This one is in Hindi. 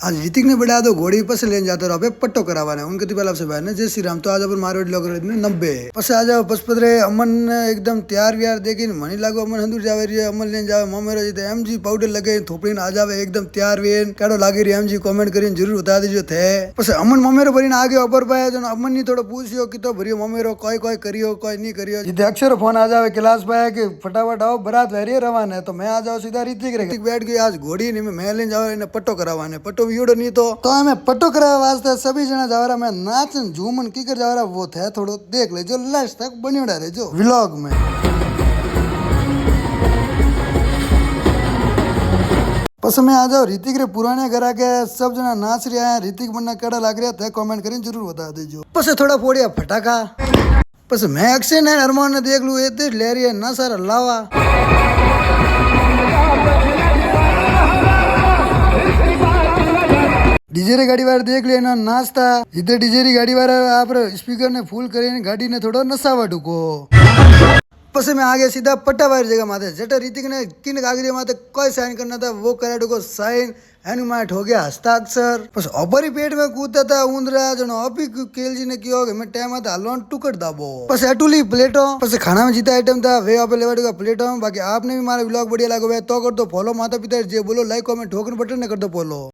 आज ऋतिक ने बढ़ा दो घोड़ी पस लेने जाते रहो अबे पट्टो करावाने उनके तो पहला से भाई ने जय श्री राम तो आज अपन मारो लोग 90 पस आ जाओ पसपदरे अमन एकदम तैयार व्यार देखी मनी लागो अमन हंदूर जावे रही अमन लेने जावे ममेरो जी एमजी पाउडर लगे थोपड़ी आ जावे एकदम तैयार वेन केड़ो लागी रही एमजी कमेंट करीने जरूर बता दीजो थे पस अमन ममेरो भरीने आगे ऊपर पाए जो अमन नी थोड़ो पूछियो कि तो भरियो ममेरो कोई कोई करियो कोई नहीं करियो जिते अक्षर फोन आ जावे क्लास पाए कि फटाफट आओ बारात वेरी रवाना है तो मैं आ जाओ सीधा ऋतिक रे बैठ गई आज घोड़ी नहीं मैं लेने जावे पट्टो करावाने पट्टो वीडियो नहीं तो हमें पट्टो करावा वास्ते सभी जना जावरा में नाचन झूमन की कर जावरा वो थे थोड़ो देख ले जो लास्ट तक बनियोड़ा रहे जो व्लॉग में बस मैं आ जाओ ऋतिक रे पुराने घर आके सब जना नाच रहा है ऋतिक बनना केड़ा लाग रहा थे कमेंट करीने जरूर बता दीजो बस थोड़ा फोड़िया फटाका बस मैं अक्षय ने अरमान ने देख लू ये ले रही है ना सारा लावा डीजे रे गाड़ी वाले देख लेना नाचता इधर डीजे री गाड़ी वाला आप स्पीकर ने फुल करे गाड़ी ने थोड़ा नसावा ढुको पसे में आगे सीधा पट्टा वाली जगह माथे जटा ऋतिक ने किन कागज माथे कोई साइन करना था वो करा ढुको साइन एनुमाइट हो गया हस्ताक्षर बस ऊपर ही पेट में कूदता था ऊंदरा जनो अभी केल जी ने कियो कि मैं टाइम आता हलवान टुकड़ दाबो बस एटुली प्लेटो बस खाना में जीता आइटम था वे आप लेवा का प्लेटो बाकी आपने भी हमारा व्लॉग बढ़िया लगा तो कर दो फॉलो माता पिता जे बोलो लाइक कमेंट ठोकन बटन ने कर दो फॉलो।